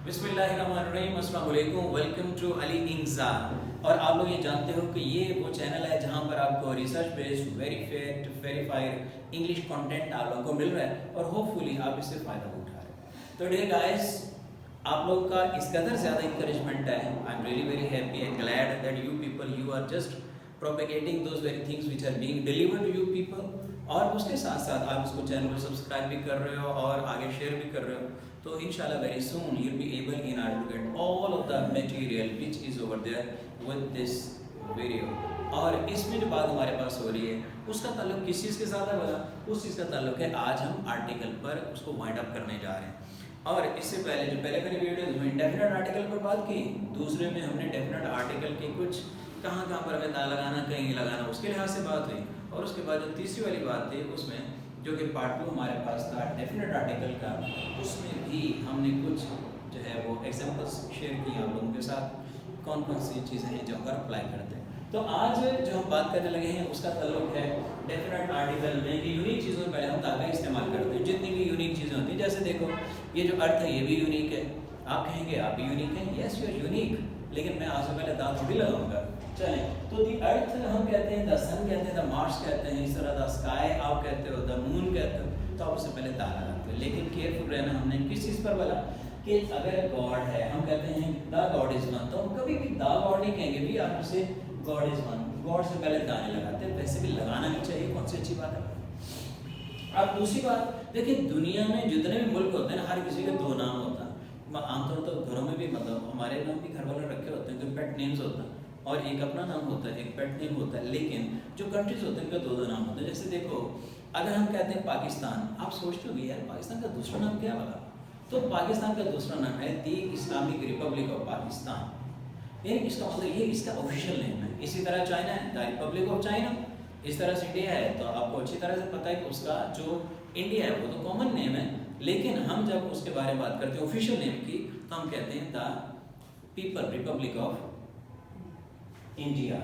बिस्मिल्लाहिर्रहमानिर्रहीम, अस्सलाम वालेकुम, वेलकम टू अली इंजा। और आप लोग ये जानते हो कि ये वो चैनल है जहाँ पर आपको research based verified English content आप लोगों को मिल रहा है और होपफुली आप इससे फ़ायदा उठा रहे हैं। तो डियर गाइस, आप लोगों का इस कदर ज़्यादा इंकरेजमेंट है। I am really very happy and glad that you people you are just propagating those very things which are being delivered to you people. और उसके साथ साथ आप इसको चैनल को सब्सक्राइब भी कर रहे हो और आगे शेयर भी कर रहे हो। तो इंशाल्लाह very soon you'll be able in order to get all of the material which is over there with this video। और इसमें जो बात हमारे पास हो रही है उसका ताल्लुक किस चीज़ के साथ है बोला, उस चीज़ का ताल्लुक है आज हम आर्टिकल पर उसको वाइंड अप करने जा रहे हैं। और इससे पहले जो पहले मेरी वीडियो में डेफिनेट आर्टिकल पर बात की, दूसरे में हमने डेफिनेट आर्टिकल के कुछ कहाँ पर हमें दा लगाना कहीं नहीं लगाना उसके लिहाज से बात हुई। और उसके बाद जो तीसरी वाली बात थी उसमें जो कि पार्ट 2 हमारे पास था डेफिनेट आर्टिकल का, उसमें भी हमने कुछ जो है वो एग्जांपल्स शेयर किए आप लोगों के साथ कौन कौन सी चीज़ें हैं जो अगर अप्लाई करते हैं। तो आज जो हम बात करने लगे हैं उसका ताल्लुक है डेफिनेट आर्टिकल में कि यूनिक चीज़ों में पहले हम दा का इस्तेमाल करते हैं। जितनी भी यूनिक चीज़ें होती हैं, जैसे देखो ये जो अर्थ है ये भी यूनिक है। आप कहेंगे आप भी यूनिक हैं, येस यू आर यूनिक, लेकिन मैं आज से पहले दा थोड़ी लगाऊंगा। चलें, तो दी अर्थ हम कहते हैं, द सन कहते हैं, द मार्स कहते हैं, इस तरह द स्काई आप कहते हो, द मून कहते हो, तो आप उससे पहले दा लगाते हो। लेकिन केयरफुल रहना, हमने किस चीज़ पर बोला कि अगर गॉड है, हम कहते हैं द गॉड इज वन, तो हम कभी भी द गॉड नहीं कहेंगे भी आप उसे गॉड इज वन, गॉड से पहले दा नहीं लगाते। वैसे भी लगाना नहीं चाहिए, कौन सी अच्छी बात है। अब दूसरी बात देखिए, दुनिया में जितने भी मुल्क होते हैं ना, हर किसी के दो नाम होता है। आमतौर पर घरों में भी मतलब हमारे नाम भी घर वाले रखे होते हैं, जो पेट नेम्स होता है, और एक अपना नाम होता है, एक पेट नेम होता है। लेकिन जो कंट्रीज होते हैं उनका दो नाम होते हैं। जैसे देखो, अगर हम कहते हैं पाकिस्तान, आप सोचते हो यार पाकिस्तान का दूसरा नाम क्या होगा, तो पाकिस्तान का दूसरा नाम है दी इस्लामिक रिपब्लिक ऑफ पाकिस्तान। यानी इसका मतलब ये इसका ऑफिशियल नेम है। इसी तरह चाइना है द रिपब्लिक ऑफ चाइना, इस तरह से इंडिया है, तो आपको अच्छी तरह से पता है कि उसका जो इंडिया है वो तो कॉमन नेम है। लेकिन हम जब उसके बारे में बात करते हैं ऑफिशियल नेम की, तो हम कहते हैं the people Republic of India.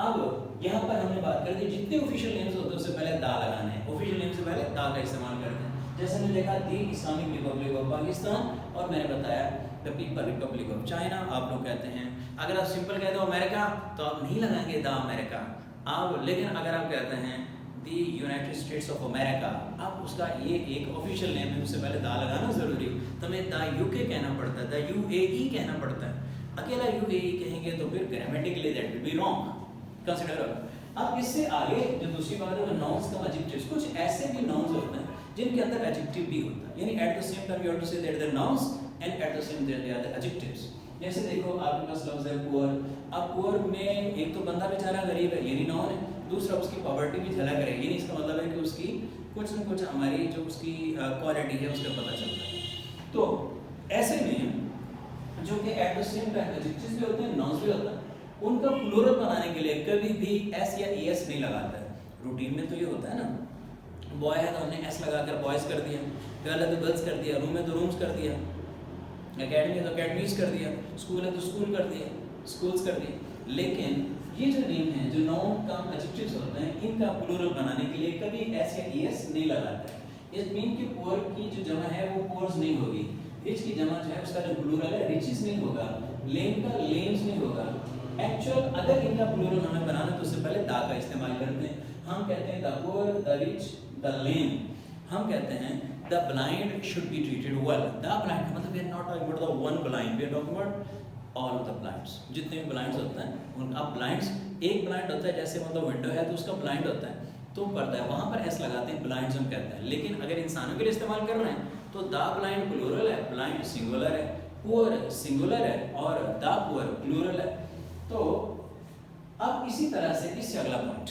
अब यहाँ पर हमने बात कर दी जितने ऑफिशियल नेम्स होते हैं उससे पहले दा लगाना है, ऑफिशियल नेम से पहले दा का इस्तेमाल करते हैं। जैसे हमने देखा दी इस्लामिक रिपब्लिक ऑफ पाकिस्तान, और मैंने बताया the people Republic of China. आप लोग कहते हैं, अगर आप सिंपल कहते हो अमेरिका, तो आप नहीं लगाएंगे द अमेरिका आप। लेकिन अगर आप कहते हैं दी यूनाइटेड स्टेट्स ऑफ अमेरिका, अब उसका ये एक ऑफिशियल नेम है, उससे पहले दा लगाना जरूरी। तो हमें द यूके कहना पड़ता है, द यूएई कहना पड़ता है। अकेला यूएई कहेंगे तो फिर grammatically that will be wrong, consider. अब इससे आगे जो दूसरी बात है, नाउन्स का एडजेक्टिव्स, कुछ ऐसे भी नाउन्स होते हैं जिनके अंदर एडजेक्टिव भी होता है। यानी at the same time you have to say that the nouns and at the same time they are the adjectives. जैसे देखो आपके पास लफ्ज है पुअर। अब पुअर में एक तो बंदा बेचारा गरीब है, यानी नाउन है, दूसरा उसकी पॉवर्टी भी झलक रही है, यानी इसका मतलब है कि उसकी कुछ न कुछ हमारी जो उसकी क्वालिटी है उसका पता चलता है। तो ऐसे में जो कि eight the same time adjectives भी होते हैं, नाउन्स भी होता है, उनका प्लूरल बनाने के लिए कभी भी एस या एस नहीं लगाता है। रूटीन में तो ये होता है ना, बॉय है तो हमने एस लगाकर बॉयज कर दिया, गर्ल है तो गर्ल्स कर दिया, रूम है तो रूम्स कर दिया, एकेडमी है तो एकेडमीज कर दिया, स्कूल है तो स्कूल कर दिया, स्कूल्स कर दिया। लेकिन ये जो नेम है, जो नाउन का एडजेक्टिव्स होते हैं, इनका प्लूरल बनाने के लिए कभी एस या एस नहीं लगाता है। इस मीन कि पुअर की जो जमा है वो पुअर्स नहीं होगी, रिच की जमा जो है उसका जो प्लूरल है रिचेस नहीं होगा, लेम का लेम्स नहीं होगा। एक्चुअल अगर इनका प्लूरल हमें बनाना तो उससे पहले दा का इस्तेमाल करते हैं। हम कहते हैं the poor, the rich, the lame. हम कहते हैं the blind should be treated well. The blind मतलब we are not talking about the one blind, we are talking about all of the blinds. जितने भी ब्लाइंड्स होते हैं उनका blinds, एक ब्लाइंड होता है जैसे मतलब विंडो है तो उसका ब्लाइंड होता है तो पर्दा है, वहाँ पर एस लगाते हैं, ब्लाइंड्स हम कहते हैं। लेकिन अगर इंसानों के लिए इस्तेमाल कर रहे हैं तो द ब्लाइंड प्लूरल है, ब्लाइंड सिंगुलर है, पुअर सिंगुलर है और द पुअर प्लूरल है। तो अब इसी तरह से इससे अगला पॉइंट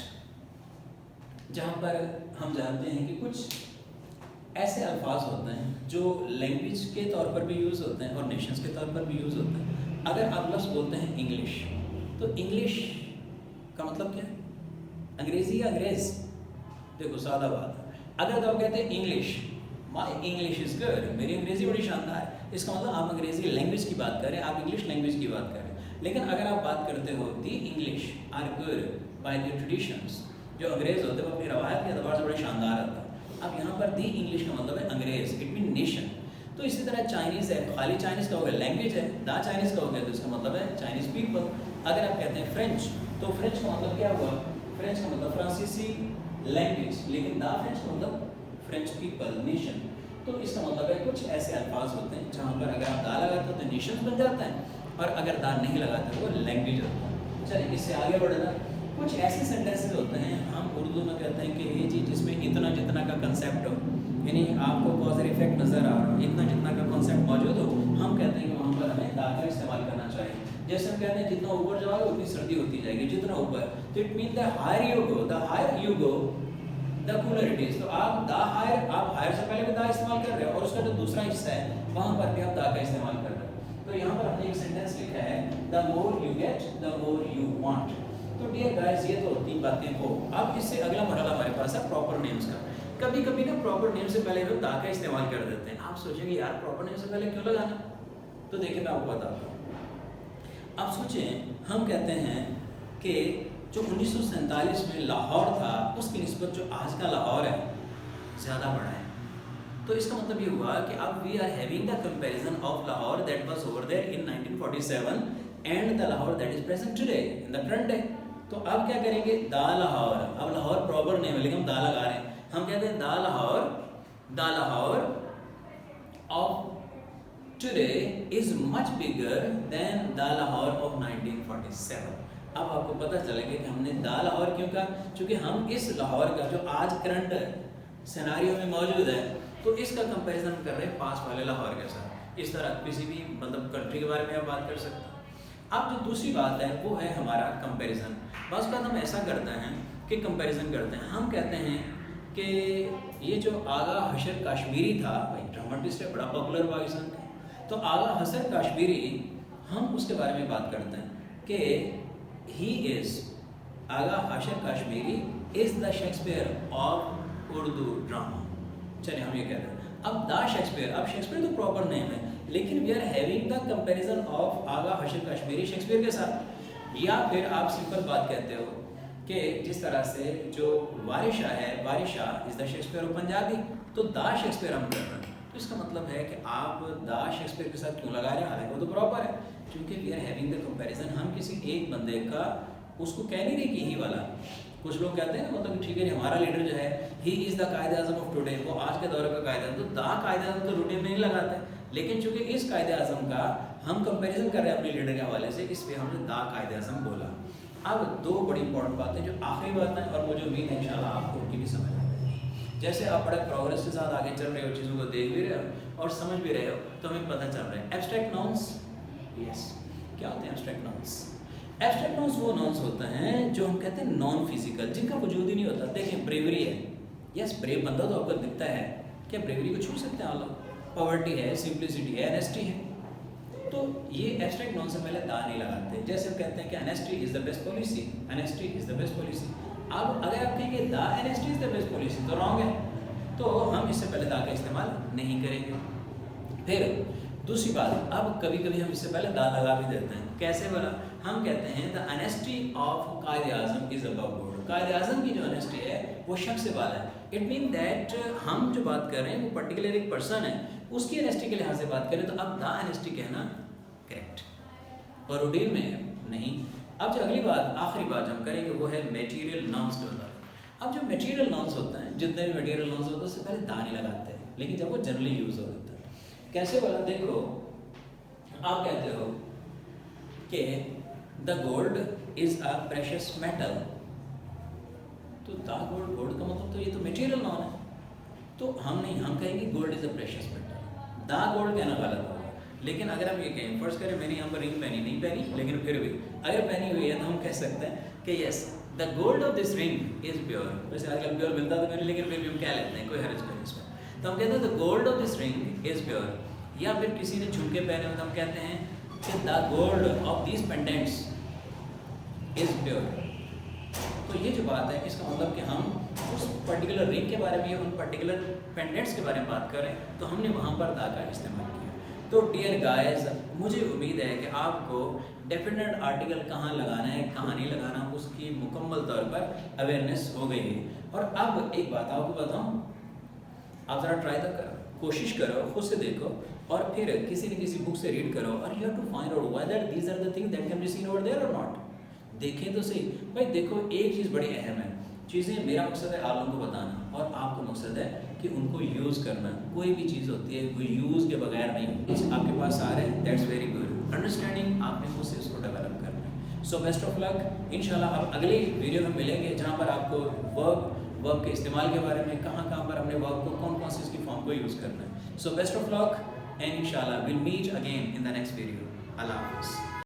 जहाँ पर हम जानते हैं कि कुछ ऐसे अल्फाज होते हैं जो लैंग्वेज के तौर पर भी यूज़ होते हैं और नेशंस के तौर पर भी यूज़ होते हैं। अगर आप लफ्ज़ बोलते हैं इंग्लिश, तो इंग्लिश का मतलब क्या है? अंग्रेज़ी या अंग्रेज़? देखो सादा बात है। अगर तो आप कहते हैं English, my English is good, मेरी अंग्रेज़ी बड़ी शानदार है, इसका मतलब आप अंग्रेज़ी लैंग्वेज की बात कर रहे हैं, आप इंग्लिश लैंग्वेज की बात कर रहे हैं। लेकिन अगर आप बात करते हो the English are good by the traditions, जो अंग्रेज़ होते हैं वो अपनी रवायत के अतबार से बड़े शानदार होता है। अब यहाँ पर दी इंग्लिश का मतलब है अंग्रेज़, इट मीन नेशन। तो इसी तरह चाइनीज़ है, खाली चाइनीज़ कहोगे लैंग्वेज है, द चाइनीज़ कहोगे तो इसका मतलब है चाइनीज़ पीपल। अगर आप कहते हैं फ्रेंच, तो फ्रेंच का मतलब क्या हुआ? फ्रेंच का मतलब फ्रांसीसी लैंग्वेज, लेकिन द फ्रेंच का मतलब फ्रेंच पीपल, नेशन। तो इसका मतलब है कुछ ऐसे अल्फाज होते हैं जहाँ पर अगर आप दा लगाते हो तो नेशन बन जाता है, और अगर दा नहीं लगाते तो वो लैंग्वेज होता है। चलिए इससे आगे बढ़ना, कुछ ऐसे सेंटेंसेस होते हैं हम उर्दू में कहते हैं कि ये चीज़ जिसमें इतना जितना का कंसेप्ट हो, यानी आपको कॉज और इफेक्ट नज़र आ रहा हो, इतना जितना का कॉन्सेप्ट मौजूद हो, हम कहते हैं कि वहाँ पर हमें दा का इस्तेमाल करना चाहिए। जैसे हम कहते हैं जितना ऊपर जाओगे उतनी सर्दी होती जाएगी, जितना ऊपर, तो it mean the higher you go, the higher you go the cooler it is. तो आप द हायर, आप हायर से पहले भी दा इस्तेमाल कर रहे हो, और उसका जो दूसरा हिस्सा है वहाँ पर भी आप दा का इस्तेमाल कर रहे हो। तो यहाँ पर हमने एक सेंटेंस लिखा है, the more you get the more you want. तो डियर गाइस, ये तो तीन बातें हो। अब इससे अगला मरहला हमारे पास है प्रॉपर नेम्स का। कभी कभी ना प्रॉपर नेम से पहले हम दा का इस्तेमाल कर देते हैं। आप सोचेंगे यार प्रॉपर नेम से पहले क्यों लगाना? तो देखिए मैं आपको बताता हूँ। आप सोचें, हम कहते हैं कि जो 1947 में लाहौर था उसकी निस्बत जो आज का लाहौर है ज़्यादा बड़ा है। तो इसका मतलब ये हुआ कि अब we are having the comparison of Lahore that was over there in 1947 and the Lahore that is present today in the current day. तो अब क्या करेंगे, दा लाहौर, अब लाहौर प्रॉपर नेम है लेकिन हम दा लगा रहे हैं। हम कहते हैं दा Lahore of today is much bigger than the Lahore of 1947। अब आपको पता चलेगा कि हमने दा लाहौर क्यों कहा, क्योंकि हम इस लाहौर का जो आज करंट सिनेरियो में मौजूद है तो इसका कंपैरिजन कर रहे हैं पास वाले लाहौर के साथ। इस तरह किसी भी मतलब कंट्री के बारे में आप बात कर सकते हैं। अब जो दूसरी बात है वो है हमारा कंपैरिजन। बस बात हम ऐसा करते हैं कि कंपैरिजन करते हैं, हम कहते हैं कि ये जो आगा हशर काश्मीरी था, भाई ड्रामाटिस्ट है, बड़ा पॉपुलर पाकिस्तान का, तो आगा हशर काश्मीरी, हम उसके बारे में बात करते हैं कि ही is, Agha Hashar Kashmiri is the Shakespeare of Urdu drama. चलिए हम ये कहते हैं। अब द शेक्सपियर, अब शेक्सपियर तो प्रॉपर नेम है लेकिन we are having the comparison of Agha Hashar Kashmiri Shakespeare के साथ। या फिर आप सिंपल बात कहते हो कि जिस तरह से जो वारिशा है, Warisha is the Shakespeare of Punjabi, तो द शेक्सपियर हम कर रहे हैं। तो इसका मतलब है कि आप द शेक्सपियर के साथ क्यों लगा रहे हैं, हालांकि वो तो प्रॉपर है, क्योंकि we are having the comparison. हम किसी एक बंदे का उसको कह नहीं रहे कि ही वाला। कुछ लोग कहते हैं ना, मतलब ठीक है हमारा लीडर जो है ही इज़ द कायदे आज़म ऑफ टुडे, वो आज के दौर का कायदा, तो द कायदे आज़म तो रूटीन में नहीं लगाते, लेकिन चूंकि इस कायदे आज़म का हम कंपैरिजन कर रहे हैं अपने लीडर के हवाले से, इसलिए हमने द कायदे आज़म बोला। अब दो बड़ी इंपॉर्टेंट बातें जो आखिरी बात है और मुझे उम्मीद है इंशाल्लाह आपको उनकी भी समझ आ जाएगी। जैसे आप बड़े प्रोग्रेस के साथ आगे चल रहे हो, चीज़ों को देख भी रहे हो और समझ भी रहे हो, तो हमें पता चल रहा है एब्स्ट्रैक्ट नाउन्स। यस, क्या होते हैं एब्स्ट्रैक्ट नाउन्स? एब्स्ट्रैक्ट नाउन्स वो नाउन्स होते हैं जो हम कहते हैं नॉन फिजिकल, जिनका वजूद ही नहीं होता। देखिए ब्रेवरी है, यस ब्रेव बंदा तो आपको दिखता है, क्या ब्रेवरी को छू सकते हैं आप लोग? पॉवर्टी है, सिंप्लिसिटी है, एनेस्टी है, तो ये एब्स्ट्रैक्ट नाउन से पहले दा नहीं लगाते। जैसे हम कहते हैं कि honesty is the best policy, honesty is the best policy. अब अगर आप कहेंगे the honesty is the best policy तो रॉन्ग है, तो हम इससे पहले दा का इस्तेमाल नहीं करेंगे। फिर दूसरी बात, अब कभी कभी हम इससे पहले दा लगा भी देते हैं। कैसे बोला? हम कहते हैं द एनेस्टी ऑफ कायदे आज़म इज अबव बोर्ड। कायदे आज़म की जो एनेस्टी है वो शख्स से वाला है। इट मीन दैट हम जो बात कर रहे हैं वो पर्टिकुलर एक पर्सन है, उसकी एनेस्टी के लिहाज से बात करें तो अब द एनेस्टी कहना करेक्ट, और रूटीन में नहीं। अब जो अगली बात, आखिरी बात हम करेंगे वो है मटेरियल नाउन्स के बारे में। अब जो मटेरियल नाउन्स होते हैं, जितने भी मटेरियल नाउन्स होते हैं उससे पहले दा नहीं लगाते हैं, लेकिन जब वो जनरली यूज हो जाता है। कैसे बोला? देखो आप कहते हो कि the gold is a precious metal, तो द गोल्ड, गोल्ड का मतलब तो ये तो मटेरियल नाउन है, तो हम नहीं, हम कहेंगे gold is a precious metal. The gold कहना गलत होगा, लेकिन अगर हम ये कहें, फर्स्ट करें मैंने यहाँ पर रिंग पहनी नहीं पहनी, लेकिन फिर भी अगर पहनी हुई है तो हम कह सकते हैं कि yes the gold of this ring is pure. वैसे आजकल प्योर मिलता तो नहीं, लेकिन फिर भी हम कह लेते हैं, कोई हर्ज नहीं इसमें। तो हम कहते हैं the gold of this ring is pure. या फिर किसी ने झुमके पहने हुए तो हम कहते हैं कि the gold of these pendants is pure. तो ये जो बात है इसका मतलब कि हम उस पर्टिकुलर रिंग के बारे में या उन पर्टिकुलर पेंडेंट्स के बारे में बात करें तो हमने वहाँ पर दा का इस्तेमाल किया। तो डियर गाइस, मुझे उम्मीद है कि आपको डेफिनेट आर्टिकल कहाँ लगाना है कहाँ नहीं लगाना उसकी मुकम्मल तौर पर अवेयरनेस हो गई है। और अब एक बात आपको बताऊँ, आप ज़रा ट्राई तो करो, कोशिश करो, खुद से देखो और फिर किसी न किसी बुक से रीड करो और you have to find out whether these are the thing that can be seen over there और नॉट। देखें तो सही भाई। देखो एक चीज़ बड़ी अहम है, चीज़ें मेरा मकसद है आप लोगों को बताना और आपका मकसद है कि उनको यूज़ करना। कोई भी चीज़ होती है कोई यूज़ के बगैर नहीं। आपके पास आ रहे हैं, दैट्स वेरी गुड। अंडरस्टैंडिंग आपने खुद से उसको डेवलप करना है। So best of luck. इंशाल्लाह अब अगली वीडियो में मिलेंगे जहाँ पर आपको वर्ब के इस्तेमाल के बारे में, कहाँ कहाँ पर अपने वर्ब को कौन कौन सी इसकी फॉर्म को यूज़ करना है। So best of luck and इंशाल्लाह will meet again in the next video. अल्लाह हाफ़िज़।